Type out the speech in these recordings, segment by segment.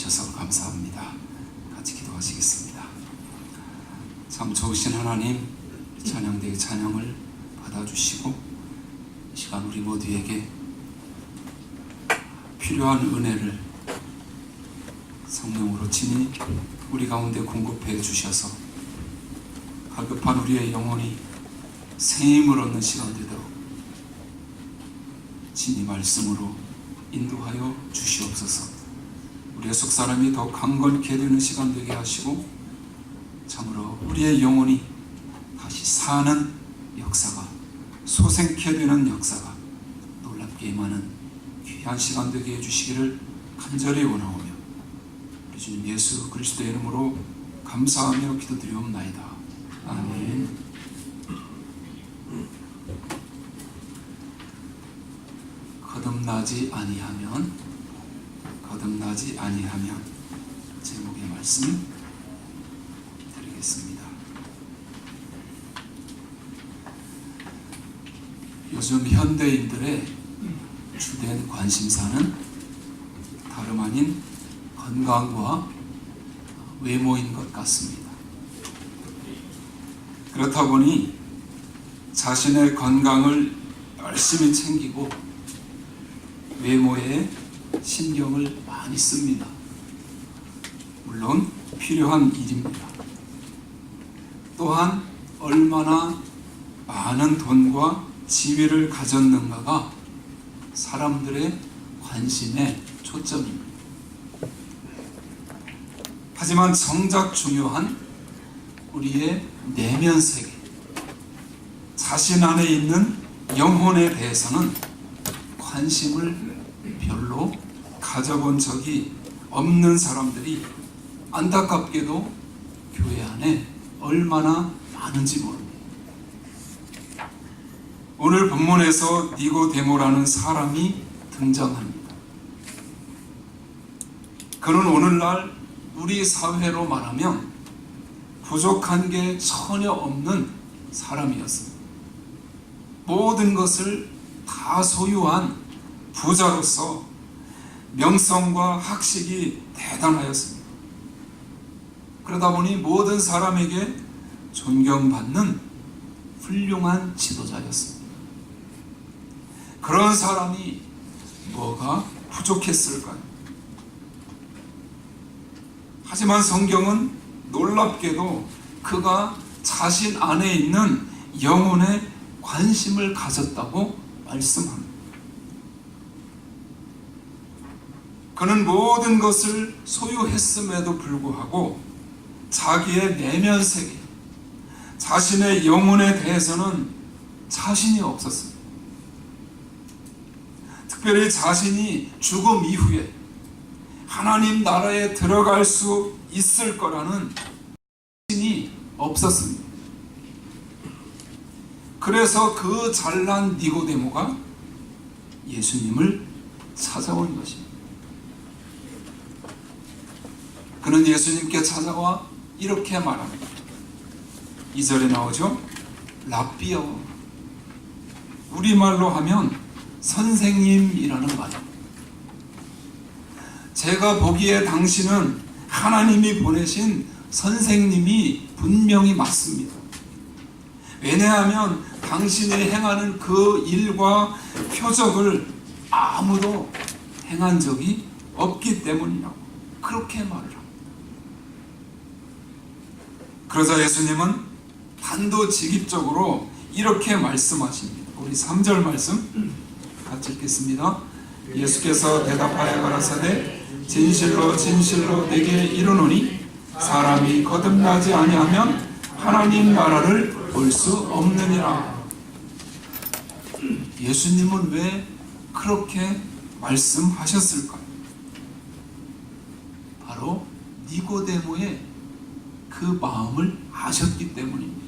주셔서 감사합니다. 같이 기도하시겠습니다. 참 좋으신 하나님, 찬양대의 찬양을 받아주시고 이 시간 우리 모두에게 필요한 은혜를 성령으로 친히 우리 가운데 공급해 주셔서 갈급한 우리의 영혼이 새 힘을 얻는 시간 되도록 친히 말씀으로 인도하여 주시옵소서. 우리의 속사람이 더 강건케 되는 시간 되게 하시고 참으로 우리의 영혼이 다시 사는 역사가, 소생케 되는 역사가 놀랍게 임하는 귀한 시간 되게 해주시기를 간절히 원하오며 우리 주님 예수 그리스도의 이름으로 감사하며 기도드리옵나이다. 아멘. 거듭나지 아니하면 제목의 말씀 드리겠습니다. 요즘 현대인들의 주된 관심사는 다름 아닌 건강과 외모인 것 같습니다. 그렇다 보니 자신의 건강을 열심히 챙기고 외모에 신경을 많이 씁니다. 물론 필요한 일입니다. 또한 얼마나 많은 돈과 지위를 가졌는가가 사람들의 관심의 초점입니다. 하지만 정작 중요한 우리의 내면 세계, 자신 안에 있는 영혼에 대해서는 관심을 별로 가져본 적이 없는 사람들이 안타깝게도 교회 안에 얼마나 많은지 모릅니다. 오늘 본문에서 니고데모라는 사람이 등장합니다. 그는 오늘날 우리 사회로 말하면 부족한 게 전혀 없는 사람이었습니다. 모든 것을 다 소유한 부자로서 명성과 학식이 대단하였습니다. 그러다 보니 모든 사람에게 존경받는 훌륭한 지도자였습니다. 그런 사람이 뭐가 부족했을까요? 하지만 성경은 놀랍게도 그가 자신 안에 있는 영혼에 관심을 가졌다고 말씀합니다. 그는 모든 것을 소유했음에도 불구하고 자기의 내면 세계, 자신의 영혼에 대해서는 자신이 없었습니다. 특별히 자신이 죽음 이후에 하나님 나라에 들어갈 수 있을 거라는 자신이 없었습니다. 그래서 그 잘난 니고데모가 예수님을 찾아온 것입니다. 그는 예수님께 찾아와 이렇게 말합니다. 2절에 나오죠. 랍비여, 우리말로 하면 선생님이라는 말입니다. 제가 보기에 당신은 하나님이 보내신 선생님이 분명히 맞습니다. 왜냐하면 당신이 행하는 그 일과 표적을 아무도 행한 적이 없기 때문이라고 그렇게 말을 합니다. 그러자 예수님은 단도직입적으로 이렇게 말씀하십니다. 우리 3절 말씀 같이 읽겠습니다. 예수께서 대답하여 가라사대 진실로 진실로 내게 이르노니 사람이 거듭나지 아니하면 하나님 나라를 볼 수 없느니라. 예수님은 왜 그렇게 말씀하셨을까요? 바로 니고데모의 그 마음을 아셨기 때문입니다.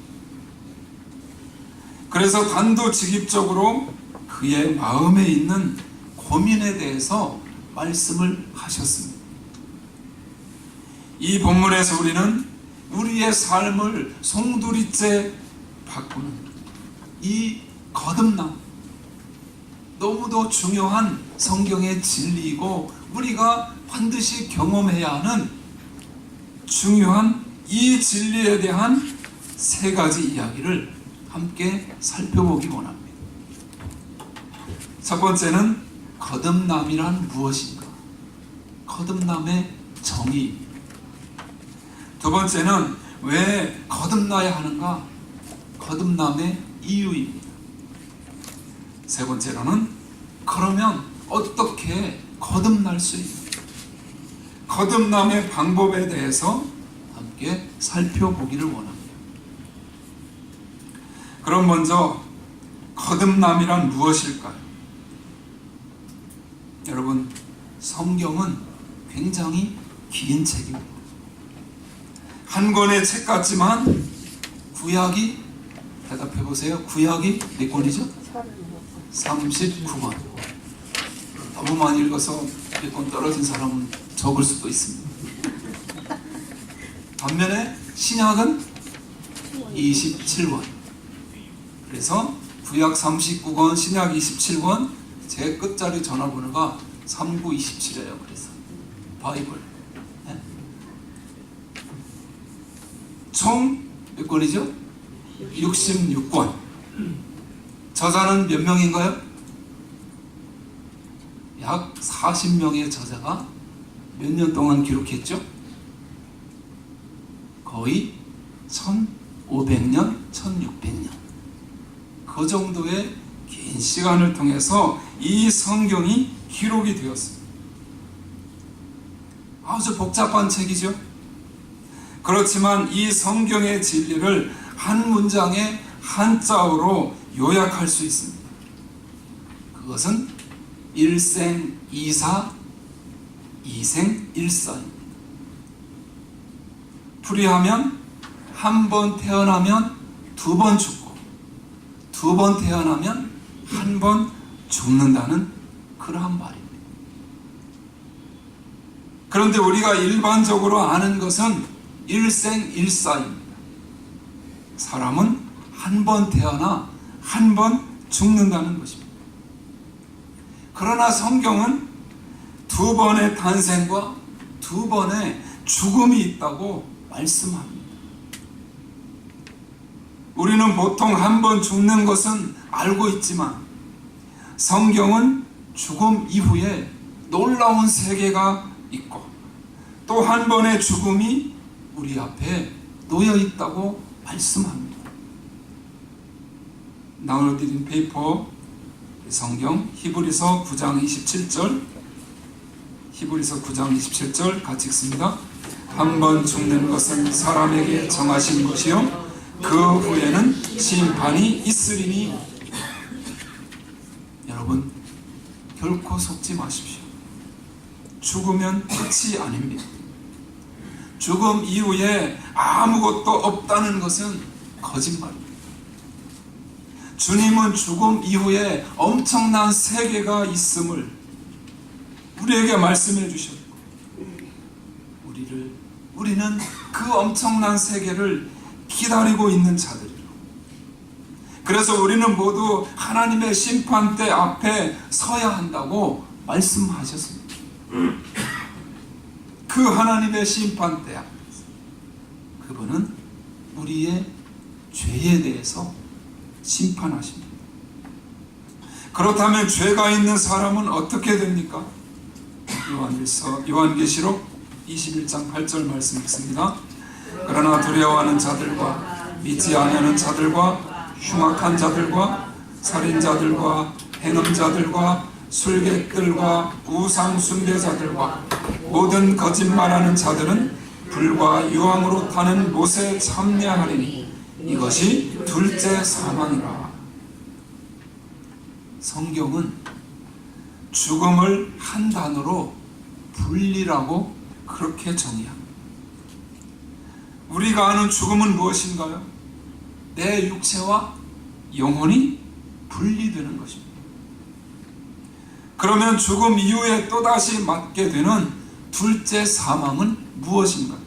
그래서 단도직입적으로 그의 마음에 있는 고민에 대해서 말씀을 하셨습니다. 이 본문에서 우리는 우리의 삶을 송두리째 바꾸는 이 거듭남, 너무도 중요한 성경의 진리이고 우리가 반드시 경험해야 하는 중요한 이 진리에 대한 세 가지 이야기를 함께 살펴보기 원합니다. 첫 번째는 거듭남이란 무엇인가? 거듭남의 정의입니다. 두 번째는 왜 거듭나야 하는가? 거듭남의 이유입니다. 세 번째로는 그러면 어떻게 거듭날 수 있는가? 거듭남의 방법에 대해서 함께 살펴보기를 원합니다. 그럼 먼저 거듭남이란 무엇일까요? 여러분, 성경은 굉장히 긴 책입니다. 한 권의 책 같지만 구약이, 대답해 보세요. 구약이 몇 권이죠? 39권. 너무 많이 읽어서 몇 권 떨어진 사람은 적을 수도 있습니다. 반면에 신약은 27권. 그래서 구약 39권, 신약 27권, 제 끝자리 전화번호가 3927이에요. 그래서 바이블. 네? 총 몇 권이죠? 66권. 저자는 몇 명인가요? 약 40명의 저자가 몇 년 동안 기록했죠? 거의 1500년, 1600년. 그 정도의 긴 시간을 통해서 이 성경이 기록이 되었습니다. 아주 복잡한 책이죠. 그렇지만 이 성경의 진리를 한 문장에 한 자어로 요약할 수 있습니다. 그것은 일생 이사, 이생 일사입니다. 풀이하면 한 번 태어나면 두 번 죽고, 두 번 태어나면 한 번 죽는다는 그러한 말입니다. 그런데 우리가 일반적으로 아는 것은 일생일사입니다. 사람은 한 번 태어나 한 번 죽는다는 것입니다. 그러나 성경은 두 번의 탄생과 두 번의 죽음이 있다고 말씀합니다. 우리는 보통 한 번 죽는 것은 알고 있지만 성경은 죽음 이후에 놀라운 세계가 있고 또 한 번의 죽음이 우리 앞에 놓여 있다고 말씀합니다. 나눠드린 페이퍼 성경 히브리서 9장 27절, 히브리서 9장 27절 같이 읽습니다. 한 번 죽는 것은 사람에게 정하신 것이요 그 후에는 심판이 있으리니. 여러분, 결코 속지 마십시오. 죽으면 끝이 아닙니다. 죽음 이후에 아무것도 없다는 것은 거짓말입니다. 주님은 죽음 이후에 엄청난 세계가 있음을 우리에게 말씀해 주셨고, 우리는 그 엄청난 세계를 기다리고 있는 자들이라고. 그래서 우리는 모두 하나님의 심판대 앞에 서야 한다고 말씀하셨습니다. 그 하나님의 심판대 앞에서 그분은 우리의 죄에 대해서 심판하십니다. 그렇다면 죄가 있는 사람은 어떻게 됩니까? 요한계시록 21장 8절 말씀 읽습니다. 그러나 두려워하는 자들과 믿지 아니하는 자들과 흉악한 자들과 살인자들과 행음자들과 술객들과 우상 숭배자들과 모든 거짓말하는 자들은 불과 유황으로 타는 못에 참여하리니 이것이 둘째 사망이라. 성경은 죽음을 한 단어로 분리라고 그렇게 정의합니다. 우리가 아는 죽음은 무엇인가요? 내 육체와 영혼이 분리되는 것입니다. 그러면 죽음 이후에 또다시 맞게 되는 둘째 사망은 무엇인가요?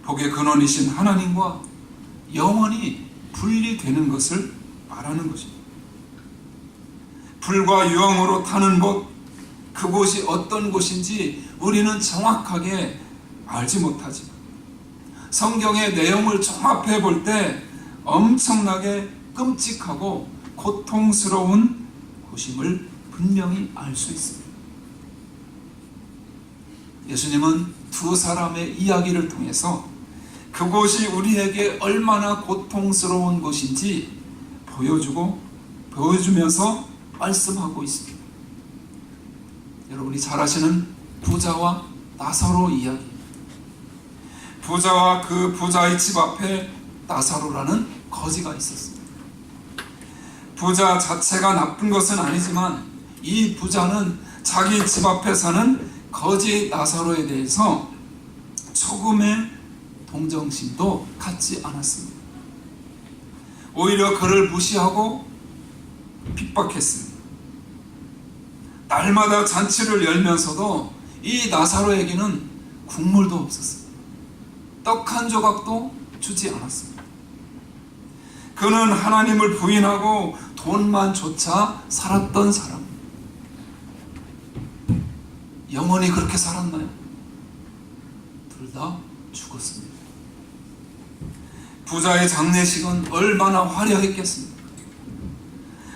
복의 근원이신 하나님과 영원히 분리되는 것을 말하는 것입니다. 불과 유황으로 타는 못, 그곳이 어떤 곳인지 우리는 정확하게 알지 못하지만 성경의 내용을 종합해 볼 때 엄청나게 끔찍하고 고통스러운 곳임을 분명히 알 수 있습니다. 예수님은 두 사람의 이야기를 통해서 그곳이 우리에게 얼마나 고통스러운 곳인지 보여주면서 말씀하고 있습니다. 여러분이 잘 아시는 부자와 나사로 이야기. 부자와 그 부자의 집 앞에 나사로라는 거지가 있었습니다. 부자 자체가 나쁜 것은 아니지만 이 부자는 자기 집 앞에 사는 거지 나사로에 대해서 조금의 동정심도 갖지 않았습니다. 오히려 그를 무시하고 핍박했습니다. 날마다 잔치를 열면서도 이 나사로에게는 국물도 없었습니다. 떡 한 조각도 주지 않았습니다. 그는 하나님을 부인하고 돈만 쫓아 살았던 사람. 영원히 그렇게 살았나요? 둘 다 죽었습니다. 부자의 장례식은 얼마나 화려했겠습니까?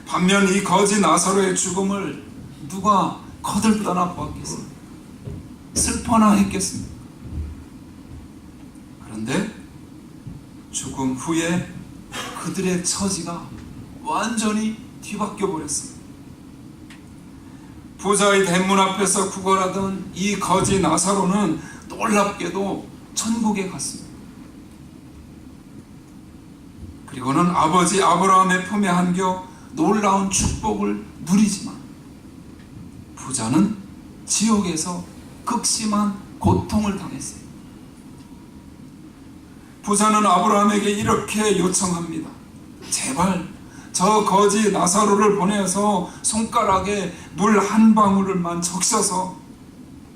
반면 이 거지 나사로의 죽음을 누가 거들떠나 보았겠습니까? 슬퍼나 했겠습니까? 그런데 죽음 후에 그들의 처지가 완전히 뒤바뀌어 버렸습니다. 부자의 대문 앞에서 구걸하던 이 거지 나사로는 놀랍게도 천국에 갔습니다. 그리고는 아버지 아브라함의 품에 안겨 놀라운 축복을 누리지만 부자는 지옥에서 극심한 고통을 당했어요. 부자는 아브라함에게 이렇게 요청합니다. 제발 저 거지 나사로를 보내서 손가락에 물 한 방울만 적셔서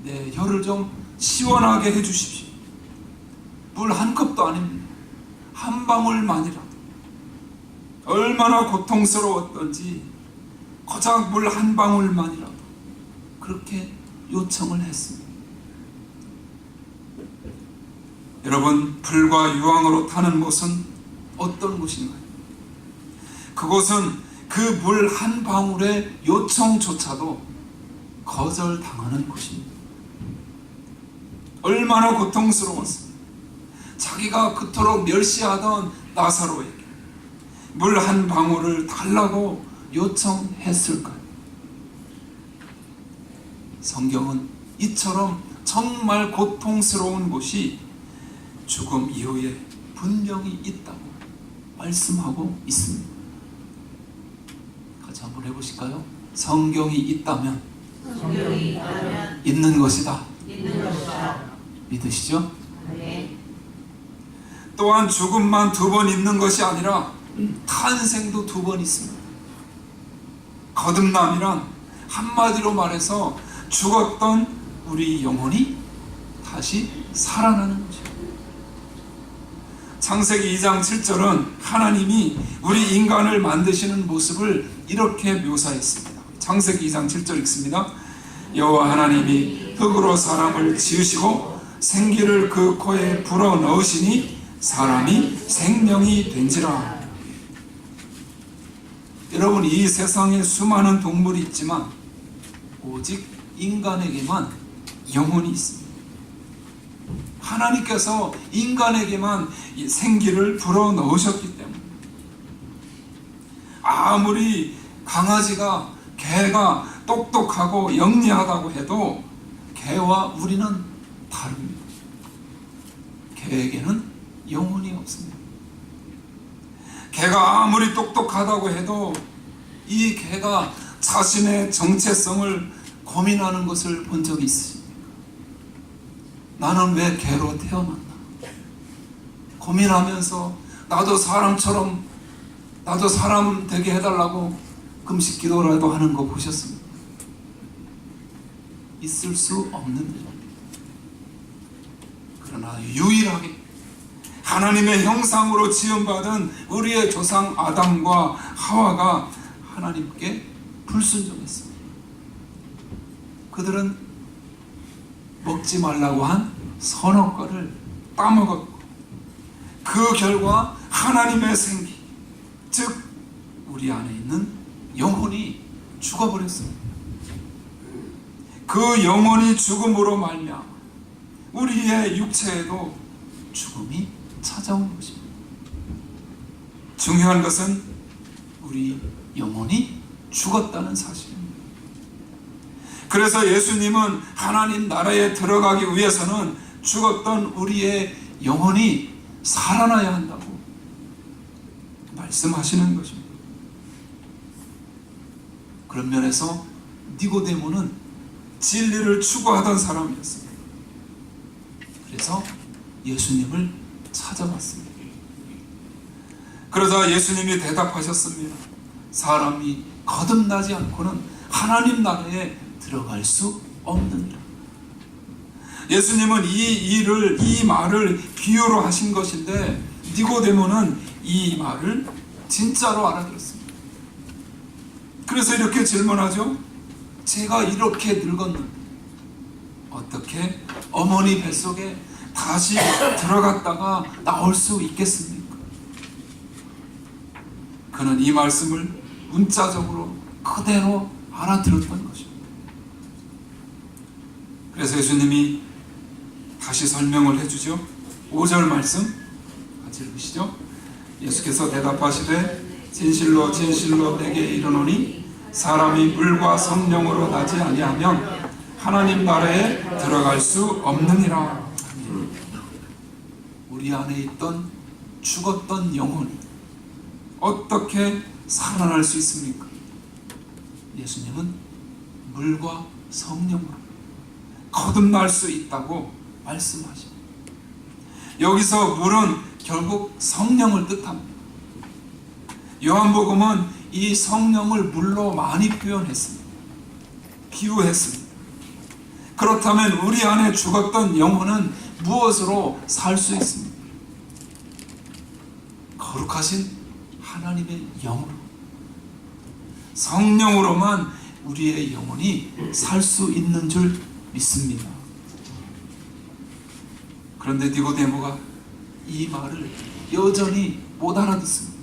내 혀를 좀 시원하게 해주십시오. 물 한 컵도 아닙니다. 한 방울만이라도. 얼마나 고통스러웠던지 고작 물 한 방울만이라도 그렇게 요청을 했습니다. 여러분, 불과 유황으로 타는 곳은 어떤 곳인가요? 그곳은 그 물 한 방울의 요청조차도 거절당하는 곳입니다. 얼마나 고통스러웠습니까? 자기가 그토록 멸시하던 나사로에게 물 한 방울을 달라고 요청했을까요? 성경은 이처럼 정말 고통스러운 곳이 죽음 이후에 분명히 있다고 말씀하고 있습니다. 같이 한번 해보실까요? 성경이 있다면 있는 것이다. 믿으시죠? 네. 또한 죽음만 두 번 있는 것이 아니라 탄생도 두 번 있습니다. 거듭남이란 한마디로 말해서 죽었던 우리 영혼이 다시 살아나는 것입니다. 창세기 2장 7절은 하나님이 우리 인간을 만드시는 모습을 이렇게 묘사했습니다. 창세기 2장 7절 읽습니다. 여호와 하나님이 흙으로 사람을 지으시고 생기를 그 코에 불어 넣으시니 사람이 생명이 된지라. 여러분, 이 세상에 수많은 동물이 있지만 오직 인간에게만 영혼이 있습니다. 하나님께서 인간에게만 이 생기를 불어 넣으셨기 때문에 아무리 강아지가 개가 똑똑하고 영리하다고 해도 개와 우리는 다릅니다. 개에게는 영혼이 없습니다. 개가 아무리 똑똑하다고 해도 이 개가 자신의 정체성을 고민하는 것을 본 적이 있으십니까? 나는 왜 개로 태어났나? 고민하면서 나도 사람처럼, 나도 사람 되게 해달라고 금식 기도라도 하는 거 보셨습니까? 있을 수 없는 일입니다. 그러나 유일하게 하나님의 형상으로 지음받은 우리의 조상 아담과 하와가 하나님께 불순종했습니다. 그들은 먹지 말라고 한 선악과를 따먹었고, 그 결과 하나님의 생기, 즉 우리 안에 있는 영혼이 죽어버렸습니다. 그 영혼이 죽음으로 말미암아 우리의 육체에도 죽음이 찾아온 것입니다. 중요한 것은 우리 영혼이 죽었다는 사실입니다. 그래서 예수님은 하나님 나라에 들어가기 위해서는 죽었던 우리의 영혼이 살아나야 한다고 말씀하시는 것입니다. 그런 면에서 니고데모는 진리를 추구하던 사람이었습니다. 그래서 예수님을 찾아왔습니다. 그러자 예수님이 대답하셨습니다. 사람이 거듭나지 않고는 하나님 나라에 들어갈 수 없느니라. 예수님은 이 말을 비유로 하신 것인데, 니고데모는 이 말을 진짜로 알아들었습니다. 그래서 이렇게 질문하죠. 제가 이렇게 늙었는데 어떻게 어머니 뱃속에 다시 들어갔다가 나올 수 있겠습니까? 그는 이 말씀을 문자적으로 그대로 알아들었던 것입니다. 그래서 예수님이 다시 설명을 해주죠. 5절 말씀 같이 읽으시죠. 예수께서 대답하시되 진실로 진실로 내게 이르노니 사람이 물과 성령으로 나지 아니하면 하나님 나라에 들어갈 수 없느니라. 우리 안에 있던 죽었던 영혼이 어떻게 살아날 수 있습니까? 예수님은 물과 성령으로 거듭날 수 있다고 말씀하십니다. 여기서 물은 결국 성령을 뜻합니다. 요한복음은 이 성령을 물로 많이 표현했습니다. 비유했습니다. 그렇다면 우리 안에 죽었던 영혼은 무엇으로 살 수 있습니까? 거룩하신 하나님의 영으로, 성령으로만 우리의 영혼이 살 수 있는 줄 믿습니다. 그런데 니고데모가 이 말을 여전히 못 알아듣습니다.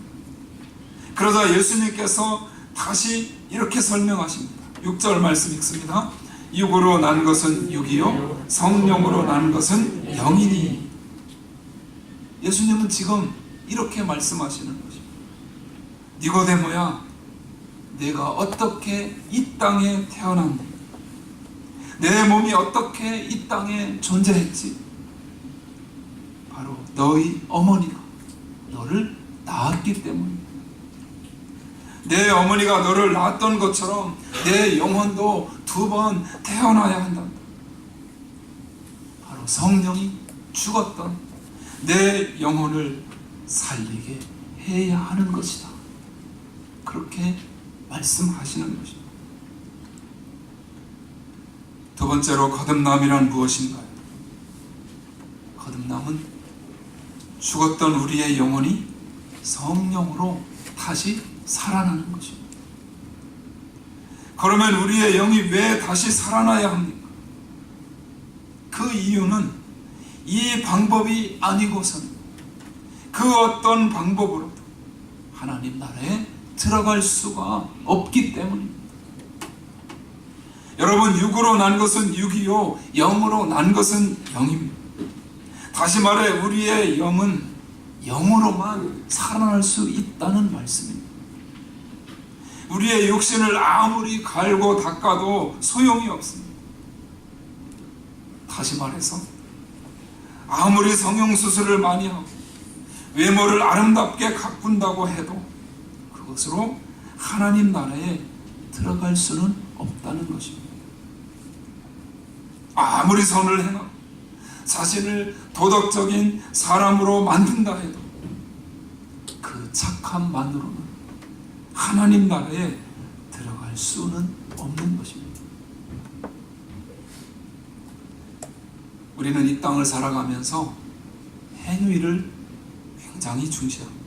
그러자 예수님께서 다시 이렇게 설명하십니다. 6절 말씀 읽습니다. 육으로 난 것은 육이요 성령으로 난 것은 영이니. 예수님은 지금 이렇게 말씀하시는 것입니다. 니고데모야, 내가 어떻게 이 땅에 태어났니? 내 몸이 어떻게 이 땅에 존재했지? 바로 너희 어머니가 너를 낳았기 때문이다. 내 어머니가 너를 낳았던 것처럼 내 영혼도 2번 태어나야 한다. 바로 성령이 죽었던 내 영혼을 살리게 해야 하는 것이다. 그렇게 말씀하시는 것입니다. 두 번째로 거듭남이란 무엇인가요? 거듭남은 죽었던 우리의 영혼이 성령으로 다시 살아나는 것입니다. 그러면 우리의 영이 왜 다시 살아나야 합니까? 그 이유는 이 방법이 아니고서는 그 어떤 방법으로도 하나님 나라에 들어갈 수가 없기 때문입니다. 여러분, 육으로 난 것은 육이요 영으로 난 것은 영입니다. 다시 말해 우리의 영은 영으로만 살아날 수 있다는 말씀입니다. 우리의 육신을 아무리 갈고 닦아도 소용이 없습니다. 다시 말해서 아무리 성형수술을 많이 하고 외모를 아름답게 가꾼다고 해도 그것으로 하나님 나라에 들어갈 수는 없다는 것입니다. 아무리 선을 행하고 자신을 도덕적인 사람으로 만든다 해도 그 착함만으로는 하나님 나라에 들어갈 수는 없는 것입니다. 우리는 이 땅을 살아가면서 행위를 굉장히 중시합니다.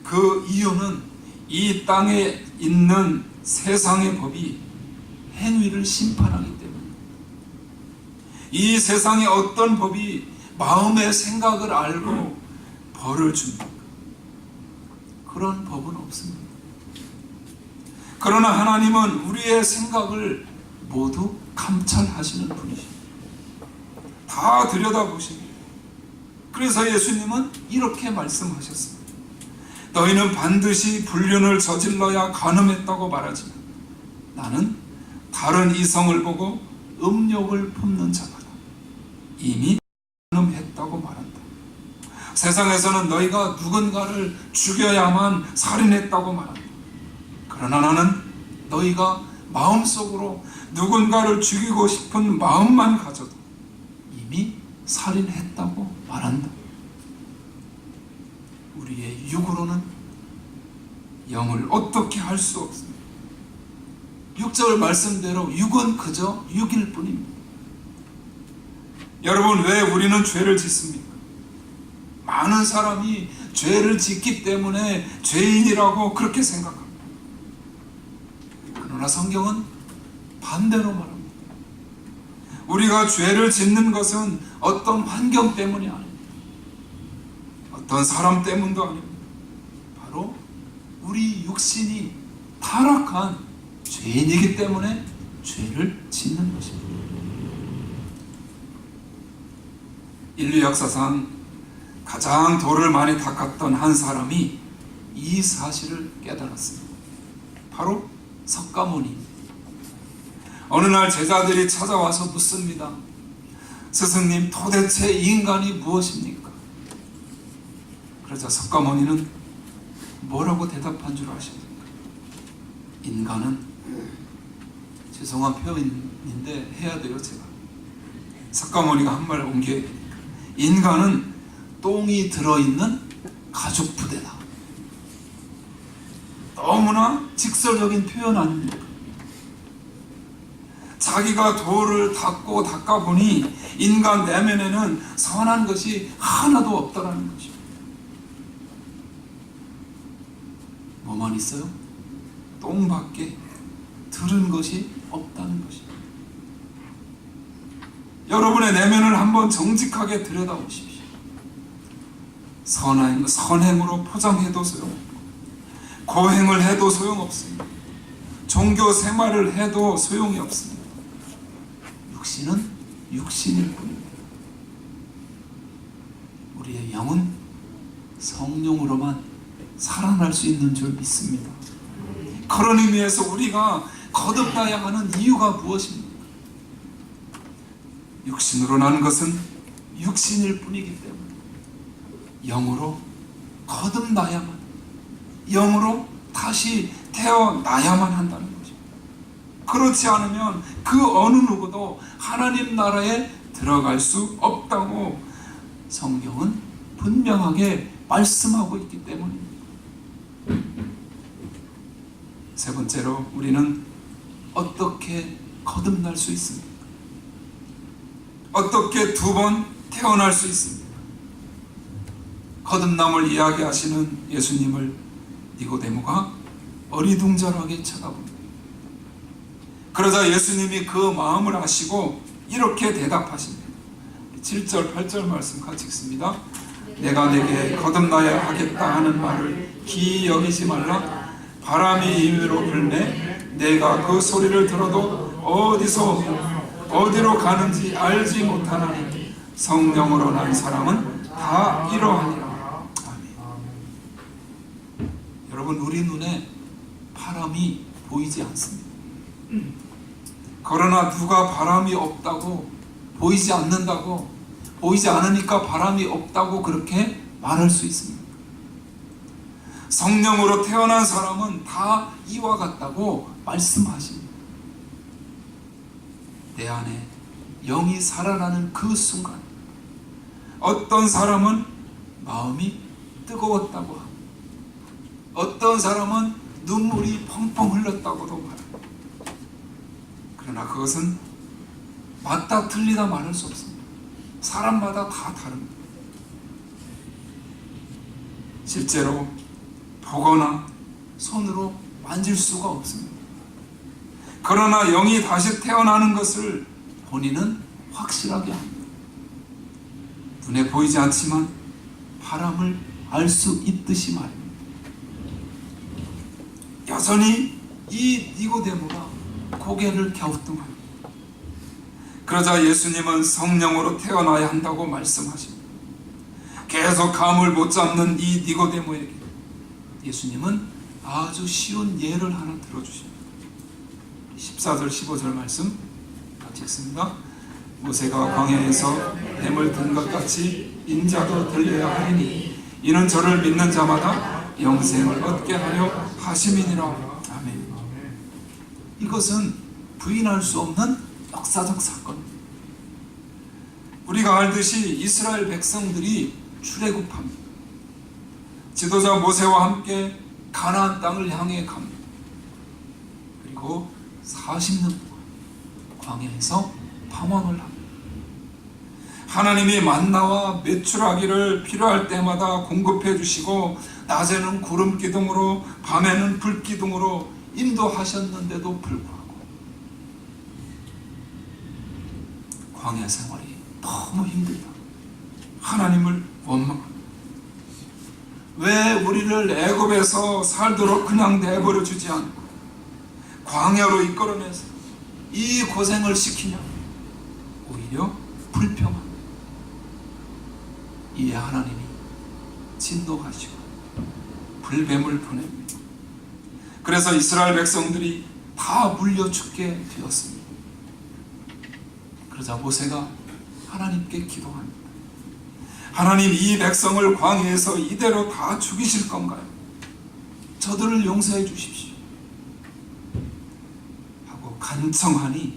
그 이유는 이 땅에 있는 세상의 법이 행위를 심판하기 때문에 이 세상의 어떤 법이 마음의 생각을 알고 벌을 줍니까? 그런 법은 없습니다. 그러나 하나님은 우리의 생각을 모두 감찰하시는 분이십니다. 다 들여다보십니다. 그래서 예수님은 이렇게 말씀하셨습니다. 너희는 반드시 불륜을 저질러야 간음했다고 말하지만 나는 다른 이성을 보고 음욕을 품는 자마다 이미 간음했다고 말한다. 세상에서는 너희가 누군가를 죽여야만 살인했다고 말한다. 그러나 나는 너희가 마음속으로 누군가를 죽이고 싶은 마음만 가져도 이미 살인했다고 말한다. 우리의 육으로는 영을 어떻게 할 수 없습니다. 6절 말씀대로 육은 그저 육일 뿐입니다. 여러분, 왜 우리는 죄를 짓습니까? 많은 사람이 죄를 짓기 때문에 죄인이라고 그렇게 생각합니다. 그러나 성경은 반대로 말합니다. 우리가 죄를 짓는 것은 어떤 환경 때문이 아닙니다. 어떤 사람 때문도 아닙니다. 바로 우리 육신이 타락한 죄인이기 때문에 죄를 짓는 것입니다. 인류 역사상 가장 돌을 많이 닦았던 한 사람이 이 사실을 깨달았습니다. 바로 석가모니입니다. 어느 날 제자들이 찾아와서 묻습니다. 스승님, 도대체 인간이 무엇입니까? 그러자 석가모니는 뭐라고 대답한 줄 아십니까? 인간은, 죄송한 표현인데 해야 돼요, 제가. 석가모니가 한 말 옮겨야 되니까. 인간은 똥이 들어있는 가죽 부대다. 너무나 직설적인 표현 아닙니까? 자기가 돌을 닦아보니 인간 내면에는 선한 것이 하나도 없다라는 것입니다. 뭐만 있어요? 똥밖에 들은 것이 없다는 것입니다. 여러분의 내면을 한번 정직하게 들여다보십시오. 선행으로 포장해도 소용없고, 고행을 해도 소용없습니다. 종교 생활을 해도 소용이 없습니다. 육신은 육신일 뿐입니다. 우리의 영은 성령으로만 살아날 수 있는 줄 믿습니다. 그런 의미에서 우리가 거듭나야 하는 이유가 무엇입니까? 육신으로 난 것은 육신일 뿐이기 때문에 영으로 거듭나야만, 영으로 다시 태어나야만 한다는 거죠. 그렇지 않으면 그 어느 누구도 하나님 나라에 들어갈 수 없다고 성경은 분명하게 말씀하고 있기 때문입니다. 세 번째로, 우리는 어떻게 거듭날 수 있습니까? 어떻게 두 번 태어날 수 있습니까? 거듭남을 이야기하시는 예수님을 니고데모가 어리둥절하게 쳐다봅니다. 그러자 예수님이 그 마음을 아시고 이렇게 대답하십니다. 7절 8절 말씀 같이 읽습니다. 내가 내게 거듭나야 하겠다 하는 말을 기이 여기지 말라. 바람이 임의로 불매 내가 그 소리를 들어도 어디로 가는지 알지 못하나니 성령으로 난 사람은 다 이러하니라. 아멘. 여러분, 우리 눈에 바람이 보이지 않습니다. 그러나 누가 바람이 없다고, 보이지 않는다고, 보이지 않으니까 바람이 없다고 그렇게 말할 수 있습니다. 성령으로 태어난 사람은 다 이와 같다고 말씀하십니다. 내 안에 영이 살아나는 그 순간, 어떤 사람은 마음이 뜨거웠다고 합니다. 어떤 사람은 눈물이 펑펑 흘렀다고도 말합니다. 그러나 그것은 맞다 틀리다 말할 수 없습니다. 사람마다 다 다릅니다. 실제로 보거나 손으로 만질 수가 없습니다. 그러나 영이 다시 태어나는 것을 본인은 확실하게 합니다. 눈에 보이지 않지만 바람을 알 수 있듯이 말입니다. 여전히 이 니고데모가 고개를 갸우뚱합니다. 그러자 예수님은 성령으로 태어나야 한다고 말씀하십니다. 계속 감을 못 잡는 이 니고데모에게 예수님은 아주 쉬운 예를 하나 들어주십니다. 14절 15절 말씀 같이 읽습니다. 모세가 광야에서 뱀을 든 것 같이 인자도 들려야 하리니 이는 저를 믿는 자마다 영생을 얻게 하려 하심이니라. 아멘. 이것은 부인할 수 없는 역사적 사건입니다. 우리가 알듯이 이스라엘 백성들이 출애굽합니다. 지도자 모세와 함께 가나안 땅을 향해 갑니다. 그리고 40년 동안 광야에서 방황을 합니다. 하나님이 만나와 메추라기를 필요할 때마다 공급해 주시고 낮에는 구름 기둥으로 밤에는 불 기둥으로 인도하셨는데도 불구하고 광야 생활이 너무 힘들다. 하나님을 원망합니다. 왜 우리를 애굽에서 살도록 그냥 내버려 주지 않고 광야로 이끌어내서 이 고생을 시키냐? 오히려 불평합니다. 이에 하나님이 진노하시고 불뱀을 보냅니다. 그래서 이스라엘 백성들이 다 물려 죽게 되었습니다. 그러자 모세가 하나님께 기도합니다. 하나님, 이 백성을 광야에서 이대로 다 죽이실 건가요? 저들을 용서해 주십시오 하고 간청하니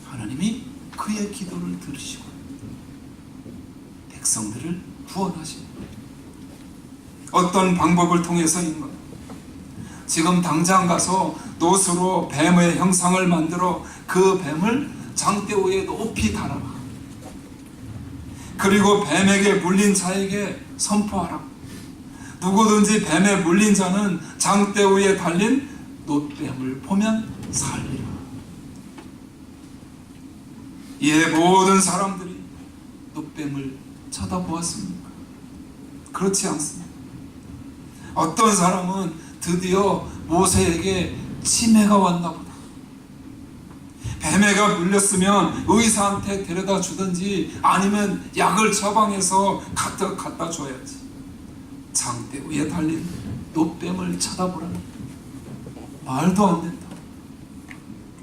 하나님이 그의 기도를 들으시고 백성들을 구원하십니다. 어떤 방법을 통해서인가? 지금 당장 가서 노수로 뱀의 형상을 만들어 그 뱀을 장대 위에 높이 달아라. 그리고 뱀에게 물린 자에게 선포하라. 누구든지 뱀에 물린 자는 장대 위에 달린 놋뱀을 보면 살리라. 이에 모든 사람들이 놋뱀을 쳐다보았습니까? 그렇지 않습니다. 어떤 사람은 드디어 모세에게 치매가 왔나 보다. 뱀에가 물렸으면 의사한테 데려다 주든지 아니면 약을 처방해서 갖다 줘야지. 장대 위에 달린 놋뱀을 쳐다보라니 말도 안 된다.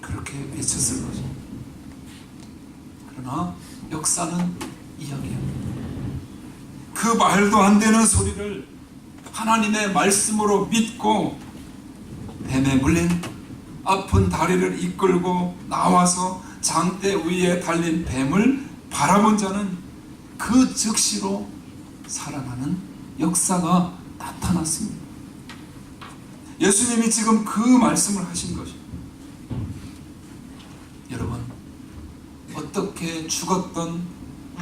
그렇게 외쳤을 것입니다. 그러나 역사는 이야기합니다. 그 말도 안 되는 소리를 하나님의 말씀으로 믿고 뱀에 물린 아픈 다리를 이끌고 나와서 장대 위에 달린 뱀을 바라본 자는 그 즉시로 살아나는 역사가 나타났습니다. 예수님이 지금 그 말씀을 하신 것입니다. 여러분, 어떻게 죽었던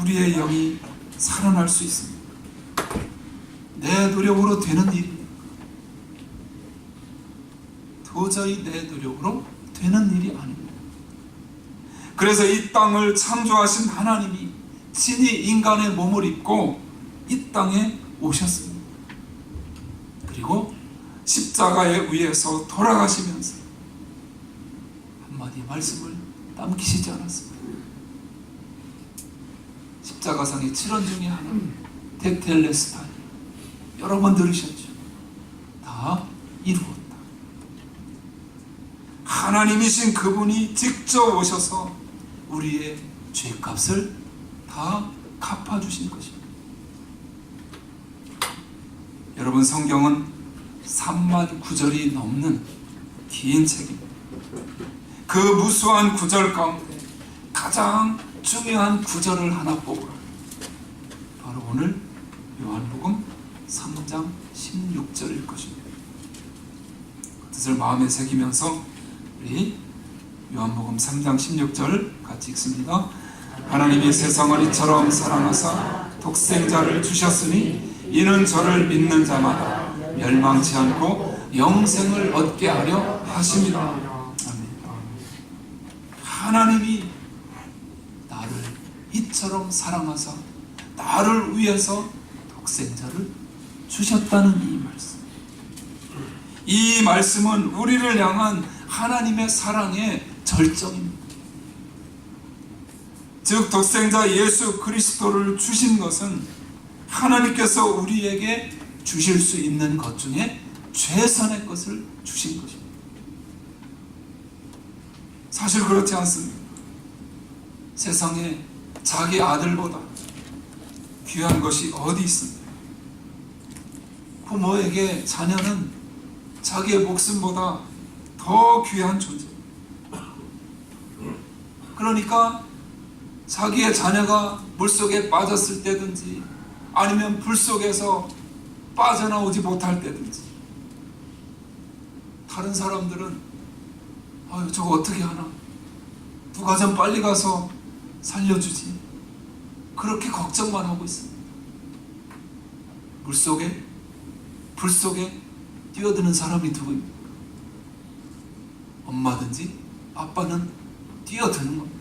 우리의 영이 살아날 수 있습니까? 내 노력으로 되는 일입니까? 도저히 내 노력으로 되는 일이 아닙니다. 그래서 이 땅을 창조하신 하나님이 친히 인간의 몸을 입고 이 땅에 오셨습니다. 그리고 십자가에 의해서 돌아가시면서 한마디 말씀을 남기시지 않았습니다. 십자가상의 7원 중에 하나, 테텔레스타이. 여러 번 들으셨죠? 다 이루었다. 하나님이신 그분이 직접 오셔서 우리의 죄값을 다 갚아주신 것입니다. 여러분, 성경은 3만 구절이 넘는 긴 책입니다. 그 무수한 구절 가운데 가장 중요한 구절을 하나 뽑으라. 바로 오늘 요한복음 3장 16절일 것입니다. 그 뜻을 마음에 새기면서 우리 요한복음 3장 16절 같이 읽습니다. 하나님이 세상을 이처럼 사랑하사 독생자를 주셨으니 이는 저를 믿는 자마다 멸망치 않고 영생을 얻게 하려 하심이라. 아멘. 하나님이 나를 이처럼 사랑하사 나를 위해서 독생자를 주셨다는 이 말씀. 이 말씀은 우리를 향한 하나님의 사랑의 절정입니다. 즉 독생자 예수 그리스도를 주신 것은 하나님께서 우리에게 주실 수 있는 것 중에 최선의 것을 주신 것입니다. 사실 그렇지 않습니까? 세상에 자기 아들보다 귀한 것이 어디 있습니까? 부모에게 자녀는 자기의 목숨보다 더 귀한 존재. 그러니까 자기의 자녀가 물속에 빠졌을 때든지 아니면 불 속에서 빠져나오지 못할 때든지 다른 사람들은 아유 저거 어떻게 하나, 누가 좀 빨리 가서 살려주지, 그렇게 걱정만 하고 있습니다. 물속에 불 속에 뛰어드는 사람이 누구입니까? 엄마든지 아빠는 뛰어드는 겁니다.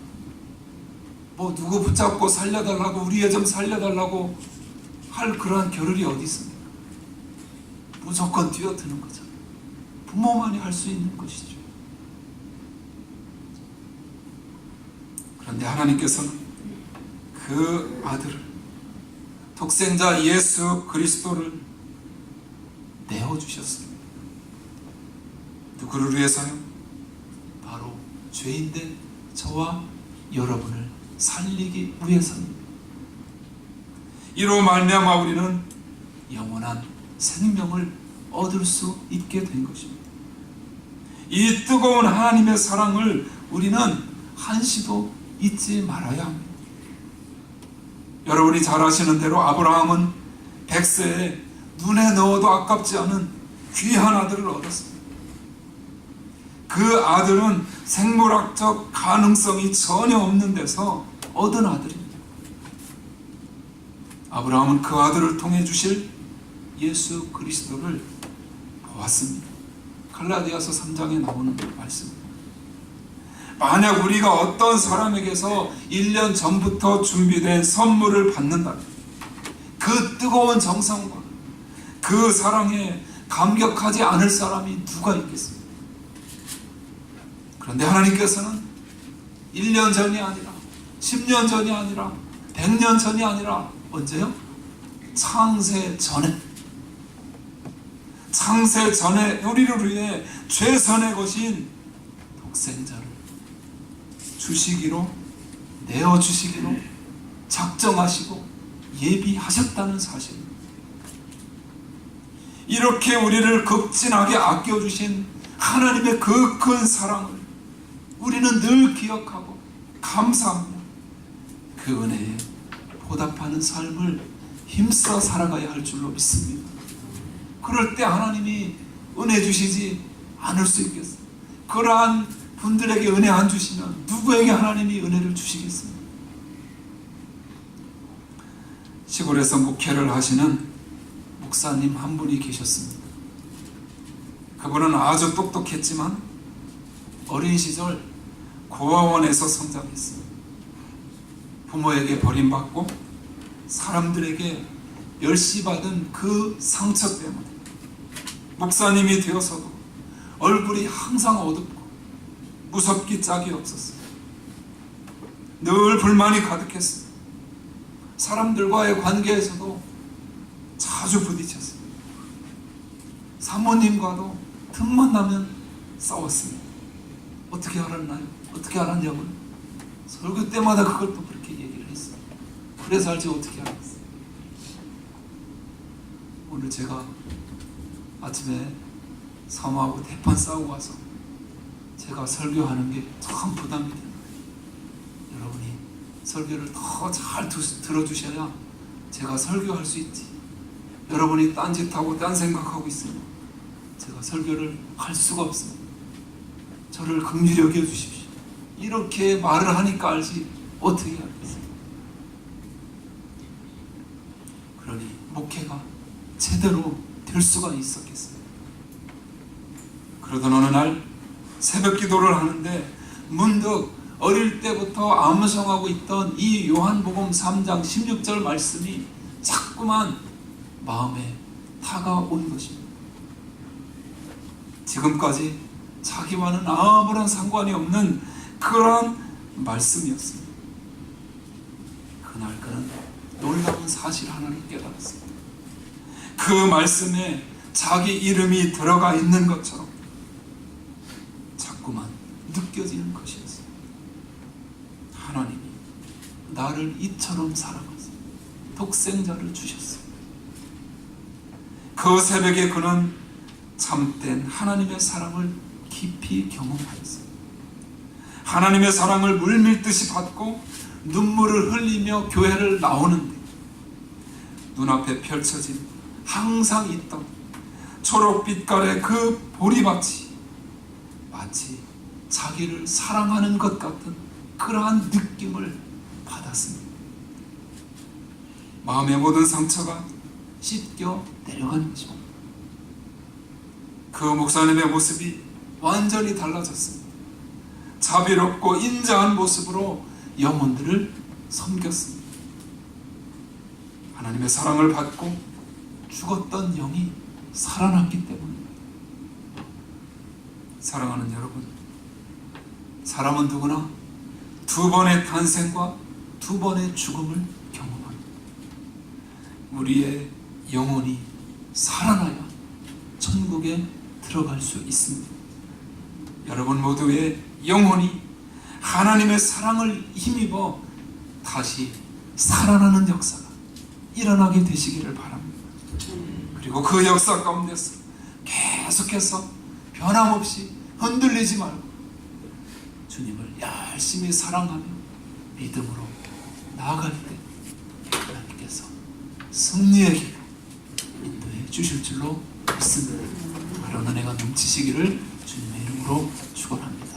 뭐 누구 붙잡고 살려달라고, 우리 애 좀 살려달라고 할 그러한 겨를이 어디 있습니까? 무조건 뛰어드는 거죠. 부모만이 할 수 있는 것이죠. 그런데 하나님께서는 그 아들을, 독생자 예수 그리스도를 내어주셨습니다. 누구를 위해서요? 바로 죄인된 저와 여러분을 살리기 위해서입니다. 이로 말미암아 우리는 영원한 생명을 얻을 수 있게 된 것입니다. 이 뜨거운 하나님의 사랑을 우리는 한시도 잊지 말아야 합니다. 여러분이 잘 아시는 대로 아브라함은 100세에 눈에 넣어도 아깝지 않은 귀한 아들을 얻었습니다. 그 아들은 생물학적 가능성이 전혀 없는 데서 얻은 아들입니다. 아브라함은 그 아들을 통해 주실 예수 그리스도를 보았습니다. 갈라디아서 3장에 나오는 말씀입니다. 만약 우리가 어떤 사람에게서 1년 전부터 준비된 선물을 받는다면 그 뜨거운 정성과 그 사랑에 감격하지 않을 사람이 누가 있겠습니까? 그런데 하나님께서는 1년 전이 아니라 10년 전이 아니라 100년 전이 아니라 언제요? 창세 전에 우리를 위해 최선의 것인 독생자를 주시기로, 내어주시기로 작정하시고 예비하셨다는 사실입니다. 이렇게 우리를 극진하게 아껴주신 하나님의 그 큰 사랑을 우리는 늘 기억하고 감사합니다. 그 은혜에 보답하는 삶을 힘써 살아가야 할 줄로 믿습니다. 그럴 때 하나님이 은혜 주시지 않을 수 있겠어요? 그러한 분들에게 은혜 안 주시면 누구에게 하나님이 은혜를 주시겠습니까? 시골에서 목회를 하시는 목사님 한 분이 계셨습니다. 그분은 아주 똑똑했지만 어린 시절 고아원에서 성장했습니다. 부모에게 버림받고 사람들에게 멸시받은 그 상처 때문에 목사님이 되어서도 얼굴이 항상 어둡고 무섭기 짝이 없었어요. 늘 불만이 가득했어요. 사람들과의 관계에서도 자주 부딪혔어요. 사모님과도 틈만 나면 싸웠습니다. 어떻게 알았나요? 어떻게 알았냐고요? 설교 때마다 그걸 또 그렇게 얘기를 했어요. 그래서 알지 어떻게 알았어요? 오늘 제가 아침에 사모하고 대판 싸우고 와서 제가 설교하는 게 참 부담이 됩니다. 여러분이 설교를 더 잘 들어주셔야 제가 설교할 수 있지. 여러분이 딴짓하고 딴 생각하고 있으면 제가 설교를 할 수가 없습니다. 저를 긍휼히 여겨주십시오. 이렇게 말을 하니까 알지 어떻게 알겠어요? 그러니 목회가 제대로 될 수가 있었겠어요? 그러던 어느 날 새벽 기도를 하는데 문득 어릴 때부터 암송하고 있던 이 요한복음 3장 16절 말씀이 자꾸만 마음에 다가온 것입니다. 지금까지 자기와는 아무런 상관이 없는 그런 말씀이었습니다. 그날 그는 놀라운 사실 하나를 깨달았습니다. 그 말씀에 자기 이름이 들어가 있는 것처럼 자꾸만 느껴지는 것이었어요. 하나님이 나를 이처럼 사랑하사 독생자를 주셨어요. 그 새벽에 그는 참된 하나님의 사랑을 깊이 경험하였어요. 하나님의 사랑을 물밀듯이 받고 눈물을 흘리며 교회를 나오는데 눈앞에 펼쳐진 항상 있던 초록빛깔의 그 보리밭이 마치 자기를 사랑하는 것 같은 그러한 느낌을 받았습니다. 마음의 모든 상처가 씻겨 내려간 것입니다. 그 목사님의 모습이 완전히 달라졌습니다. 자비롭고 인자한 모습으로 영혼들을 섬겼습니다. 하나님의 사랑을 받고 죽었던 영이 살아났기 때문입니다. 사랑하는 여러분, 사람은 누구나 두 번의 탄생과 두 번의 죽음을 경험합니다. 우리의 영혼이 살아나야 천국에 들어갈 수 있습니다. 여러분 모두의 영혼이 하나님의 사랑을 힘입어 다시 살아나는 역사가 일어나게 되시기를 바랍니다. 그리고 그 역사 가운데서 계속해서 변함없이 흔들리지 말고 주님을 열심히 사랑하며 믿음으로 나아갈 때 하나님께서 승리의 길로 인도해 주실 줄로 믿습니다. 그런 은혜가 넘치시기를 주님의 이름으로 축원합니다.